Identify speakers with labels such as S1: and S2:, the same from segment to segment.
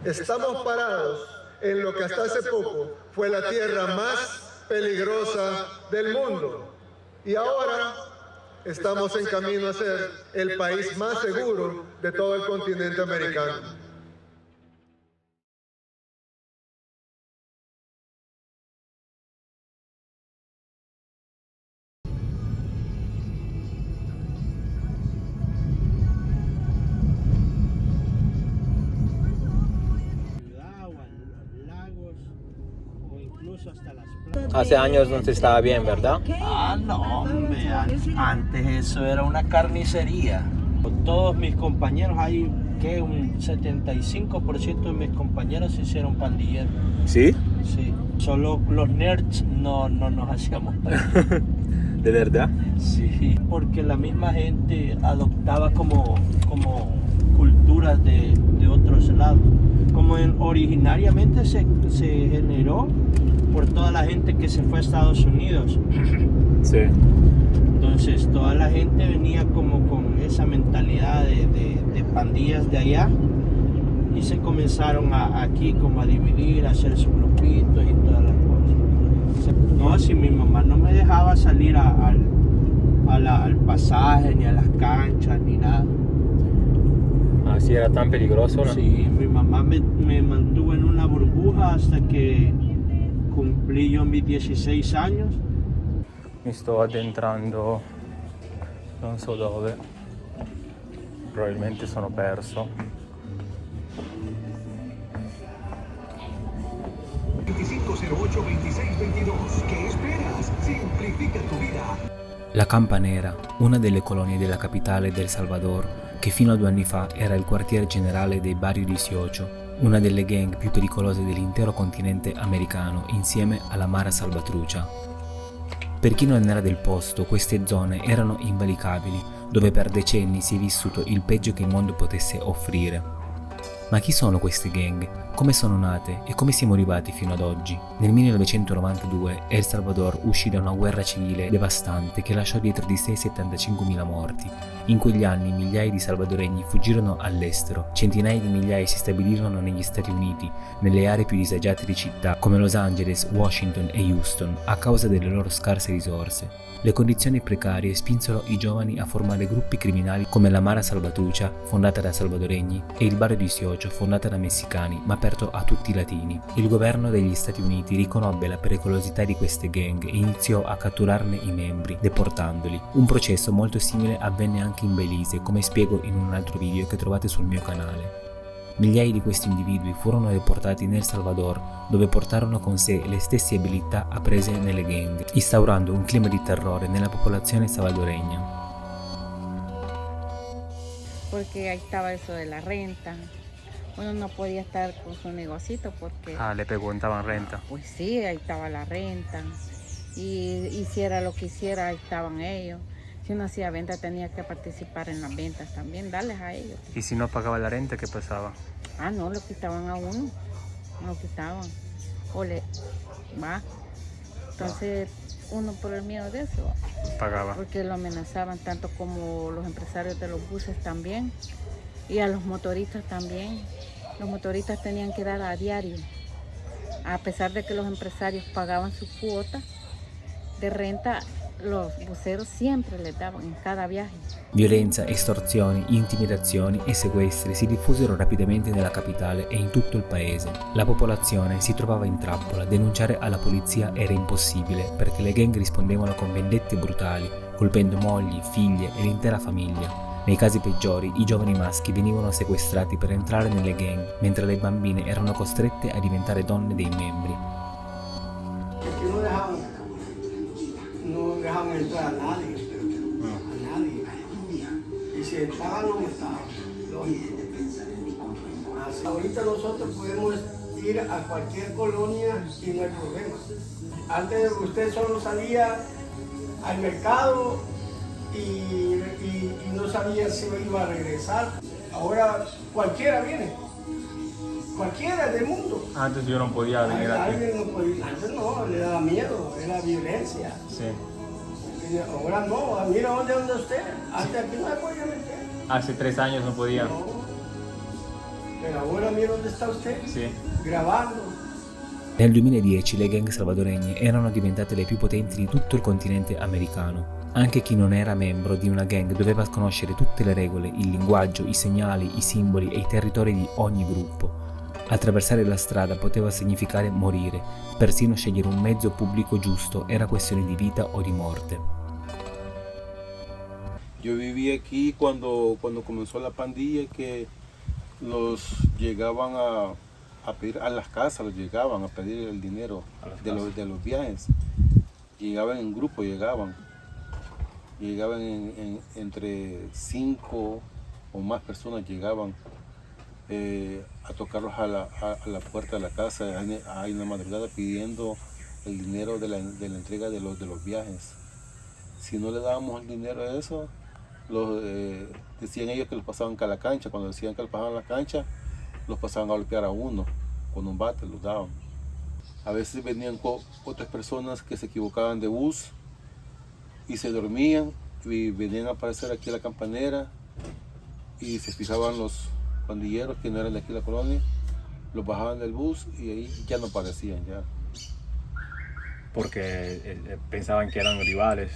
S1: estamos parados en lo que hasta hace poco fue la tierra más peligrosa del mundo. Y ahora estamos en camino a ser el país más seguro de todo el continente americano.
S2: Hace años no se estaba bien, ¿verdad?
S3: Ah, no, hombre, antes eso era una carnicería. Todos mis compañeros, hay que un 75% de mis compañeros se hicieron pandilleros.
S2: ¿Sí?
S3: Sí, solo los nerds no nos hacíamos pandilleros.
S2: ¿De verdad?
S3: Sí, porque la misma gente adoptaba como culturas de otros lados. Como originariamente se generó por toda la gente que se fue a Estados Unidos.
S2: Sí.
S3: Entonces toda la gente venía como con esa mentalidad de pandillas de allá y se comenzaron aquí como a dividir, a hacer sus grupitos y todas las cosas. No, así mi mamá no me dejaba salir al pasaje, ni a las canchas, ni nada.
S2: Así era tan peligroso, ¿no?
S3: Sí, mi mamá me mantuvo en una burbuja hasta que cumplí yo mis 16 años.
S2: Mi sto addentrando non so dove, probabilmente sono perso.
S4: 2508-2622. ¿Qué esperas? Simplifica tu vida.
S5: La Campa Nera, una delle colonie della capitale del Salvador, che fino a 2 anni fa era il quartier generale dei Barrio 18, una delle gang più pericolose dell'intero continente americano, insieme alla Mara Salvatrucha. Per chi non era del posto, queste zone erano invalicabili, dove per decenni si è vissuto il peggio che il mondo potesse offrire. Ma chi sono queste gang? Come sono nate e come siamo arrivati fino ad oggi? Nel 1992 El Salvador uscì da una guerra civile devastante che lasciò dietro di sé 75.000 morti. In quegli anni migliaia di salvadoregni fuggirono all'estero, centinaia di migliaia si stabilirono negli Stati Uniti, nelle aree più disagiate di città come Los Angeles, Washington e Houston, a causa delle loro scarse risorse. Le condizioni precarie spinsero i giovani a formare gruppi criminali come la Mara Salvatrucha, fondata da salvadoregni, e il Barrio 18, fondata da messicani, ma aperto a tutti i latini. Il governo degli Stati Uniti riconobbe la pericolosità di queste gang e iniziò a catturarne i membri, deportandoli. Un processo molto simile avvenne anche in Belize, come spiego in un altro video che trovate sul mio canale. Migliaia di questi individui furono deportati nel Salvador, dove portarono con sé le stesse abilità apprese nelle gang, instaurando un clima di terrore nella popolazione salvadoreña.
S6: Porque ahí estaba eso de la renta. Uno no podía estar con su negocito porque...
S2: Ah, le preguntaban renta.
S6: Pues sí, ahí estaba la renta. Y hiciera lo que hiciera, ahí estaban ellos. Si uno hacía venta tenía que participar en las ventas también, darles a ellos.
S2: ¿Y si no pagaba la renta, qué pasaba?
S6: Ah, no, lo quitaban a uno. Lo quitaban. O le... va. Entonces, uno por el miedo de eso.
S2: Pagaba.
S6: Porque lo amenazaban tanto como los empresarios de los buses también. Y a los motoristas también. Los motoristas tenían que dar a diario. A pesar de que los empresarios pagaban su cuota de renta, los buceros sempre le daban in cada viaje.
S5: Violenza, estorsioni, intimidazioni e sequestri si diffusero rapidamente nella capitale e in tutto il paese. La popolazione si trovava in trappola, denunciare alla polizia era impossibile perché le gang rispondevano con vendette brutali, colpendo mogli, figlie e l'intera famiglia. Nei casi peggiori, i giovani maschi venivano sequestrati per entrare nelle gang, mentre le bambine erano costrette a diventare donne dei membri.
S7: No dejaban entrar a nadie, y si entraban no estaban, lógico. Así, ahorita nosotros podemos ir a cualquier colonia y no hay problema. Antes usted solo salía al mercado y no sabía si iba a regresar. Ahora cualquiera viene, cualquiera del mundo.
S2: Antes yo no podía venir aquí.
S7: Alguien no podía, antes no, le daba miedo, era violencia.
S2: Sí.
S7: Ahora no, mira dónde anda usted, hasta aquí no se podía meter.
S2: Hace 3 años no podía.
S7: No. Pero ahora mira dónde está usted,
S2: Sì.
S7: grabando.
S5: Nel 2010 le gang salvadoregne erano diventate le più potenti di tutto il continente americano. Anche chi non era membro di una gang doveva conoscere tutte le regole, il linguaggio, i segnali, i simboli e i territori di ogni gruppo. Attraversare la strada poteva significare morire, persino scegliere un mezzo pubblico giusto era questione di vita o di morte.
S8: Yo viví aquí cuando comenzó la pandilla, que los llegaban a pedir a las casas, los llegaban a pedir el dinero de los viajes. Llegaban en grupo, llegaban entre 5 o más personas llegaban a tocarlos a la puerta de la casa ahí en la madrugada pidiendo el dinero de la entrega de los viajes. Si no le dábamos el dinero a eso, decían ellos que los pasaban a la cancha. Cuando decían que los pasaban a la cancha, los pasaban a golpear a uno con un bate, los daban. A veces venían otras personas que se equivocaban de bus y se dormían y venían a aparecer aquí a la campanera y se fijaban los pandilleros que no eran de aquí de la colonia, los bajaban del bus y ahí ya no aparecían ya.
S2: Porque pensaban que eran rivales.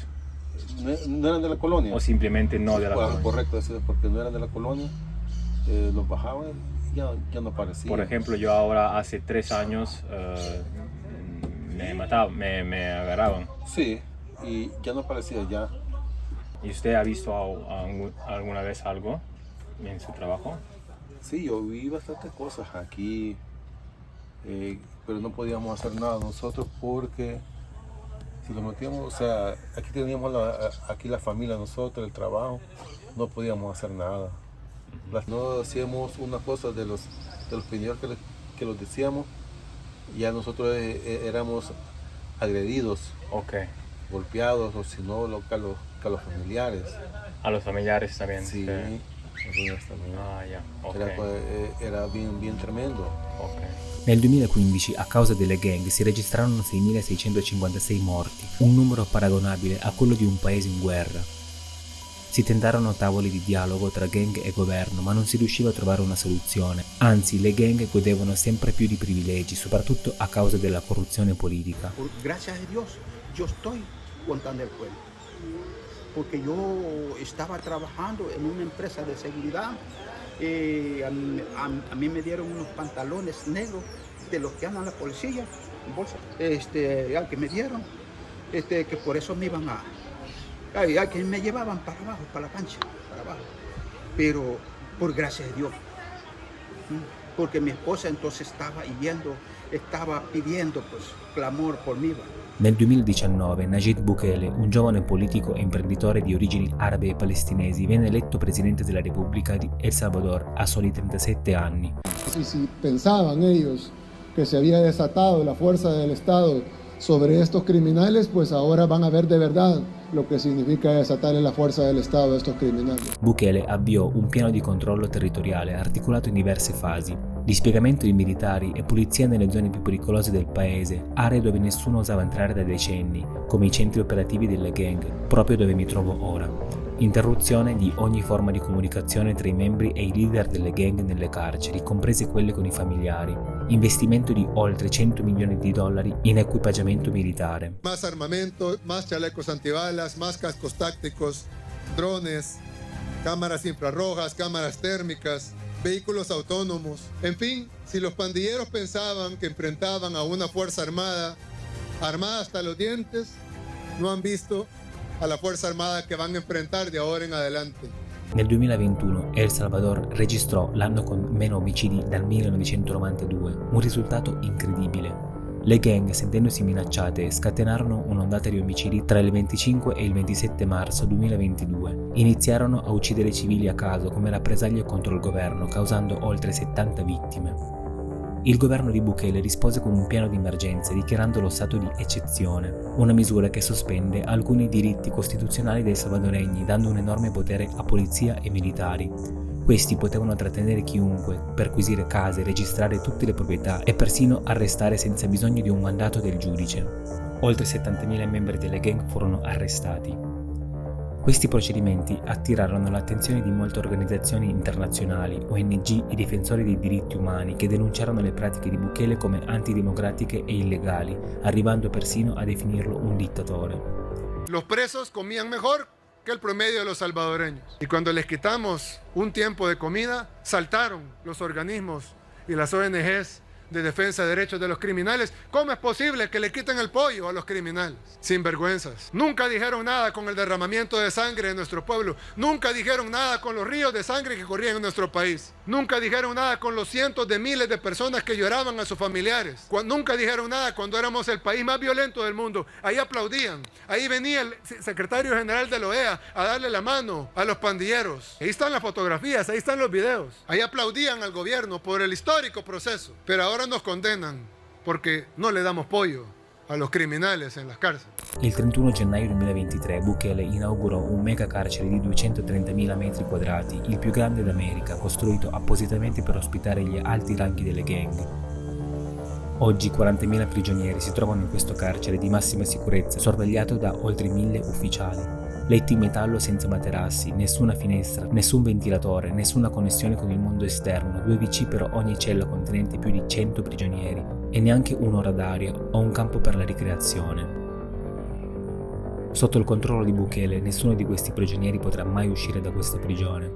S8: No eran de la colonia.
S2: O simplemente no de la colonia.
S8: Correcto, eso, porque no eran de la colonia, los bajaban y ya no aparecían.
S2: Por ejemplo, yo ahora hace 3 años me mataban, me agarraban.
S8: Sí, y ya no aparecía ya.
S2: ¿Y usted ha visto alguna vez algo en su trabajo?
S8: Sí, yo vi bastantes cosas aquí, pero no podíamos hacer nada nosotros porque si lo metíamos, o sea, aquí teníamos la familia nosotros, el trabajo, no podíamos hacer nada. No hacíamos una cosa de los primeros que los decíamos, ya nosotros éramos agredidos, golpeados, o si no, a los familiares.
S2: A los familiares también.
S8: Sí, familiares también.
S2: Ah, ya. Okay.
S8: Era bien tremendo.
S2: Okay.
S5: Nel 2015, a causa delle gang, si registrarono 6.656 morti, un numero paragonabile a quello di un paese in guerra. Si tentarono tavoli di dialogo tra gang e governo, ma non si riusciva a trovare una soluzione. Anzi, le gang godevano sempre più di privilegi, soprattutto a causa della corruzione politica.
S9: Gracias a Dios, yo estoy contando el cuento. Porque yo estaba trabajando en una empresa de seguridad. A mí me dieron unos pantalones negros de los que andan la policía en bolsa. Al que me dieron, que por eso me iban que me llevaban para abajo, para la cancha, para abajo. Pero por gracia de Dios, porque mi esposa entonces estaba pidiendo pues clamor por mí.
S5: Nel 2019 Nayib Bukele, un giovane politico e imprenditore di origini arabe e palestinesi, venne eletto presidente della Repubblica di El Salvador a soli 37 anni.
S1: Si pensaban ellos que se había desatado la fuerza del Estado sobre estos criminales, pues ahora van a ver de verdad lo que significa desatar la fuerza del Estado a estos criminali.
S5: Bukele avviò un piano di controllo territoriale articolato in diverse fasi. Dispiegamento di militari e pulizia nelle zone più pericolose del paese, aree dove nessuno osava entrare da decenni, come i centri operativi delle gang, proprio dove mi trovo ora. Interruzione di ogni forma di comunicazione tra i membri e i leader delle gang nelle carceri, comprese quelle con i familiari. Investimento di oltre $100 milioni in equipaggiamento militare.
S1: Más armamento, más chalecos antibalas, más cascos tácticos, drones, cámaras infrarrojas, cámaras térmicas, vehículos autónomos. En fin, si los pandilleros pensaban que enfrentaban a una fuerza armada hasta los dientes, no han visto a la Fuerza Armada che van a enfrentar de ahora en adelante.
S5: Nel 2021 El Salvador registrò l'anno con meno omicidi dal 1992, un risultato incredibile. Le gang, sentendosi minacciate, scatenarono un'ondata di omicidi tra il 25 e il 27 marzo 2022. Iniziarono a uccidere civili a caso come rappresaglia contro il governo, causando oltre 70 vittime. Il governo di Bukele rispose con un piano di emergenza dichiarando lo stato di eccezione, una misura che sospende alcuni diritti costituzionali dei salvadoregni, dando un enorme potere a polizia e militari. Questi potevano trattenere chiunque, perquisire case, registrare tutte le proprietà e persino arrestare senza bisogno di un mandato del giudice. Oltre 70.000 membri delle gang furono arrestati. Questi procedimenti attirarono l'attenzione di molte organizzazioni internazionali, ONG e difensori dei diritti umani che denunciarono le pratiche di Bukele come antidemocratiche e illegali, arrivando persino a definirlo un dittatore.
S1: Los presos comían mejor que el promedio de los salvadoreños. Y cuando les quitamos un tiempo de comida, saltaron los organismos y las ONGs de defensa de derechos de los criminales. ¿Cómo es posible que le quiten el pollo a los criminales? Sinvergüenzas. Nunca dijeron nada con el derramamiento de sangre de nuestro pueblo. Nunca dijeron nada con los ríos de sangre que corrían en nuestro país. Nunca dijeron nada con los cientos de miles de personas que lloraban a sus familiares. Nunca dijeron nada cuando éramos el país más violento del mundo. Ahí aplaudían. Ahí venía el secretario general de la OEA a darle la mano a los pandilleros. Ahí están las fotografías, ahí están los videos. Ahí aplaudían al gobierno por el histórico proceso. Pero ahora nos condenan porque no le damos pollo a los criminales en las cárceles.
S5: Il 31 gennaio 2023 Bukele inaugurò un mega carcere di 230.000 metri quadrati, il più grande d'America, costruito appositamente per ospitare gli alti ranghi delle gang. Oggi 40.000 prigionieri si trovano in questo carcere di massima sicurezza, sorvegliato da oltre 1.000 ufficiali. Letti in metallo senza materassi, nessuna finestra, nessun ventilatore, nessuna connessione con il mondo esterno, 2 WC per ogni cella contenente più di 100 prigionieri e neanche un'ora d'aria o un campo per la ricreazione. Sotto il controllo di Bukele, nessuno di questi prigionieri potrà mai uscire da questa prigione.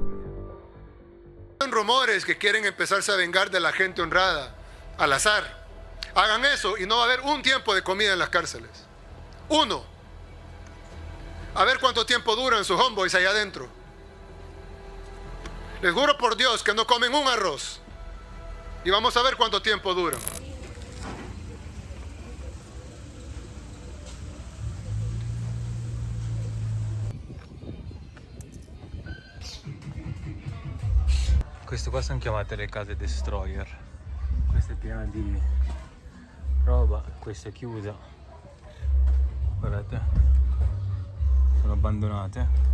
S1: Son rumores que quieren empezarse a vengar de la gente honrada, al azar. Hagan eso y no va a haber un tiempo de comida en las cárceles. Uno. A ver cuánto tiempo duran sus homeboys allá adentro. Les juro por Dios que no comen un arroz. Y vamos a ver cuánto tiempo duran.
S2: Queste qua sono chiamate le case destroyer. Questa è piena di roba, questa è chiusa. Guardate, sono abbandonate.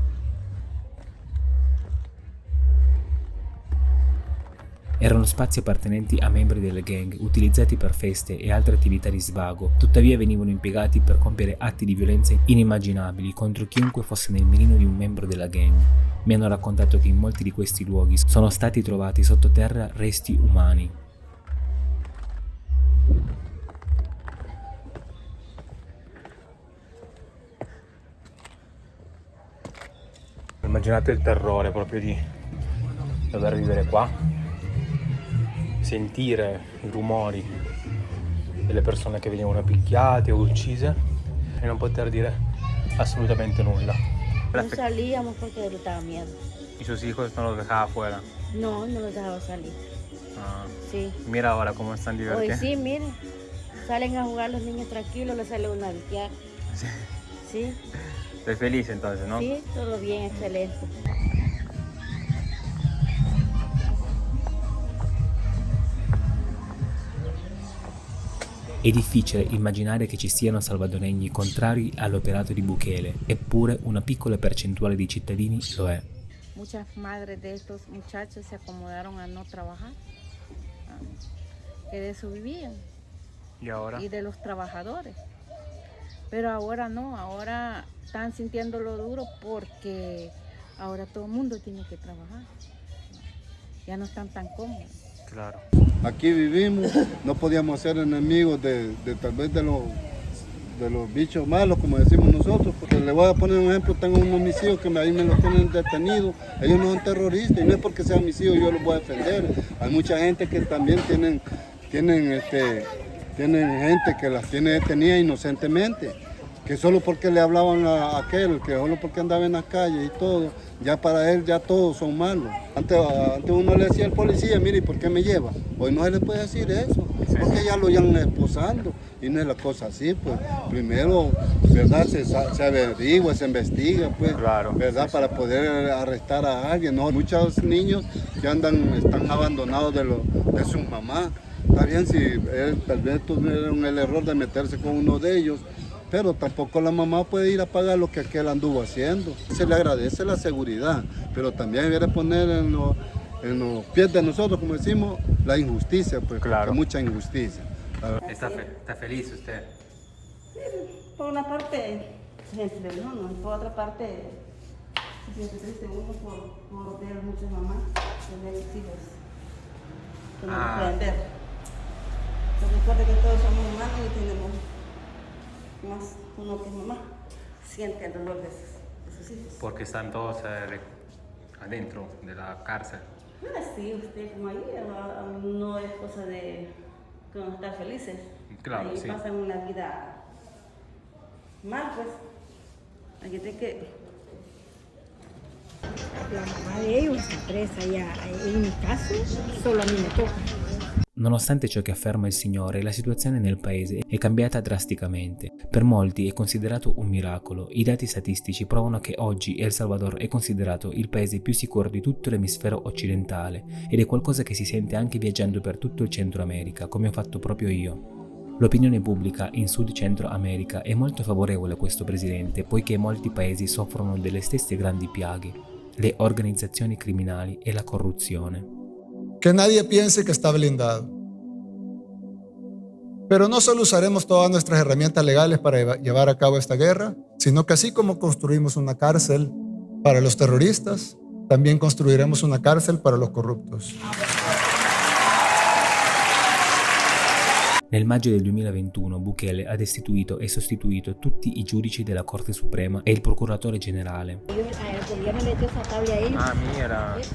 S5: Erano spazi appartenenti a membri delle gang, utilizzati per feste e altre attività di svago, tuttavia venivano impiegati per compiere atti di violenza inimmaginabili contro chiunque fosse nel mirino di un membro della gang. Mi hanno raccontato che in molti di questi luoghi sono stati trovati sottoterra resti umani.
S2: Immaginate il terrore proprio di dover vivere qua, sentire i rumori delle persone che venivano picchiate o uccise e non poter dire assolutamente nulla.
S6: No salíamos porque él estaba miedo.
S2: ¿Y sus hijos no los dejaba afuera?
S6: No, no los dejaba salir.
S2: Ah.
S6: Sí.
S2: Mira ahora cómo están
S6: Hoy
S2: divertidos.
S6: sí, miren, salen a jugar los niños tranquilos, les sale una biquear.
S2: Sí.
S6: Sí,
S2: Estoy feliz entonces, ¿no?
S6: sí, todo bien, excelente.
S5: È difficile immaginare che ci siano salvadoregni contrari all'operato di Bukele, eppure una piccola percentuale di cittadini lo è.
S6: Muchas madres de estos muchachos se acomodaron a no trabajar, que de eso vivían,
S2: ¿Y ahora?
S6: y de los trabajadores. Pero ahora no, ahora están sintiéndolo duro porque ahora todo el mundo tiene que trabajar. Ya no están tan cómodos.
S2: Claro.
S10: Aquí vivimos, no podíamos ser enemigos de tal vez de los bichos malos, como decimos nosotros, porque le voy a poner un ejemplo, tengo unos mis hijos que ahí me los tienen detenidos, ellos no son terroristas y no es porque sean mis hijos yo los voy a defender. Hay mucha gente que también tienen gente que las tiene detenidas inocentemente, que solo porque le hablaban a aquel, que solo porque andaba en las calles y todo, ya para él ya todos son malos. Antes uno le decía al policía, mire, ¿por qué me lleva? Hoy no se le puede decir eso, porque ya lo iban esposando y no es la cosa así, pues primero, ¿verdad? Se averigua, se investiga, pues,
S2: Claro,
S10: ¿verdad?
S2: sí,
S10: Para poder arrestar a alguien, ¿no? Muchos niños que están abandonados de sus mamás. Está bien si tal vez tuvieron el error de meterse con uno de ellos, pero tampoco la mamá puede ir a pagar lo que aquel anduvo haciendo. Se le agradece la seguridad, pero también debe poner en los pies de nosotros, como decimos, la injusticia, pues,
S2: Claro.
S10: mucha injusticia.
S2: ¿Está feliz usted?
S11: Por una parte, gente, no, por otra parte,
S6: Se siente triste uno por ver muchas mamás tener sus hijos que no los pueden ver. Pero recuerda que todos somos humanos y tenemos más uno que es mamá. Siente el dolor de sus hijos.
S2: Porque están todos adentro de la cárcel.
S6: Sí, usted como ahí no es cosa de no estar felices.
S2: Claro,
S6: ahí
S2: sí.
S6: pasan una vida mal, pues. Hay que...
S11: La mamá de ellos está presa ya. En mi caso, solo a mí me toca.
S5: Nonostante ciò che afferma il Signore, la situazione nel paese è cambiata drasticamente. Per molti è considerato un miracolo. I dati statistici provano che oggi El Salvador è considerato il paese più sicuro di tutto l'emisfero occidentale ed è qualcosa che si sente anche viaggiando per tutto il Centro America, come ho fatto proprio io. L'opinione pubblica in Sud Centro America è molto favorevole a questo presidente, poiché molti paesi soffrono delle stesse grandi piaghe, le organizzazioni criminali e la corruzione.
S12: Que nadie piense que está blindado. Pero no solo usaremos todas nuestras herramientas legales para llevar a cabo esta guerra, sino que así como construimos una cárcel para los terroristas, también construiremos una cárcel para los corruptos.
S5: Nel maggio del 2021 Bukele ha destituito e sostituito tutti i giudici della Corte Suprema e il procuratore generale.
S11: El gobierno le dio esa tabla a ellos.
S2: Ah, mira.
S11: Las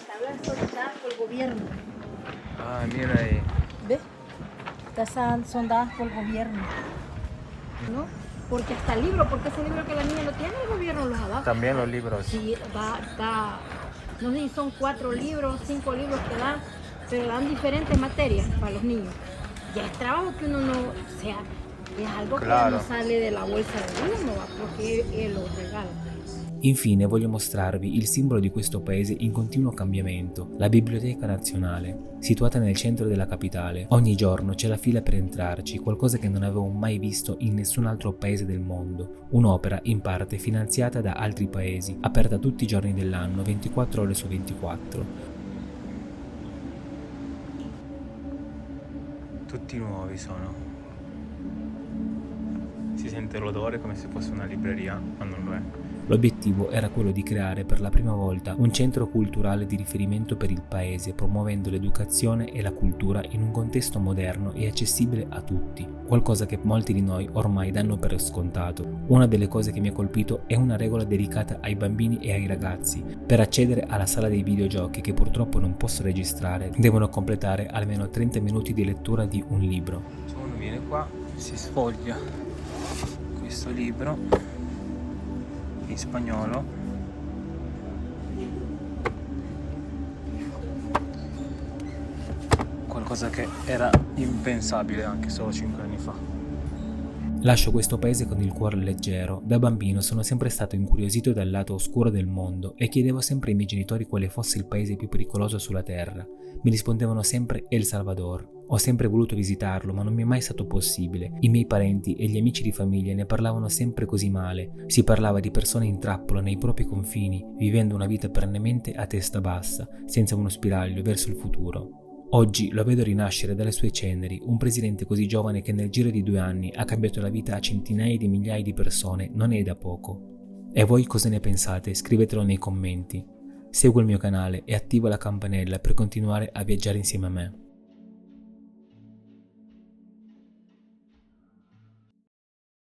S11: tablas son dadas por el gobierno.
S2: Ah, mira ahí.
S11: ¿Ves? Estas son dadas por el gobierno. ¿No? Porque hasta el libro, porque ese libro que la niña no tiene, el gobierno los ha dado.
S2: También los libros.
S11: Sí, da, no sé si son 4 libros, 5 libros que dan, pero dan diferentes materias para los niños. Ya es trabajo que uno no, o sea, es algo
S2: Claro.
S11: che non sale della bolsa di uno, perché lo regala.
S5: Infine voglio mostrarvi il simbolo di questo paese in continuo cambiamento, la Biblioteca Nazionale. Situata nel centro della capitale, ogni giorno c'è la fila per entrarci, qualcosa che non avevo mai visto in nessun altro paese del mondo. Un'opera in parte finanziata da altri paesi, aperta tutti i giorni dell'anno, 24 ore su 24.
S2: Tutti nuovi sono. Si sente l'odore come se fosse una libreria, ma non lo è.
S5: L'obiettivo era quello di creare per la prima volta un centro culturale di riferimento per il paese, promuovendo l'educazione e la cultura in un contesto moderno e accessibile a tutti, qualcosa che molti di noi ormai danno per scontato. Una delle cose che mi ha colpito è una regola dedicata ai bambini e ai ragazzi. Per accedere alla sala dei videogiochi, che purtroppo non posso registrare, devono completare almeno 30 minuti di lettura di un libro.
S2: Uno viene qua, si sfoglia questo libro in spagnolo, qualcosa che era impensabile anche solo 5 anni fa.
S5: Lascio questo paese con il cuore leggero. Da bambino sono sempre stato incuriosito dal lato oscuro del mondo e chiedevo sempre ai miei genitori quale fosse il paese più pericoloso sulla terra. Mi rispondevano sempre El Salvador. Ho sempre voluto visitarlo, ma non mi è mai stato possibile. I miei parenti e gli amici di famiglia ne parlavano sempre così male. Si parlava di persone in trappola nei propri confini, vivendo una vita perennemente a testa bassa, senza uno spiraglio verso il futuro. Oggi lo vedo rinascere dalle sue ceneri, un presidente così giovane che nel giro di 2 anni ha cambiato la vita a centinaia di migliaia di persone, non è da poco. E voi cosa ne pensate? Scrivetelo nei commenti. Segui il mio canale e attiva la campanella per continuare a viaggiare insieme a me.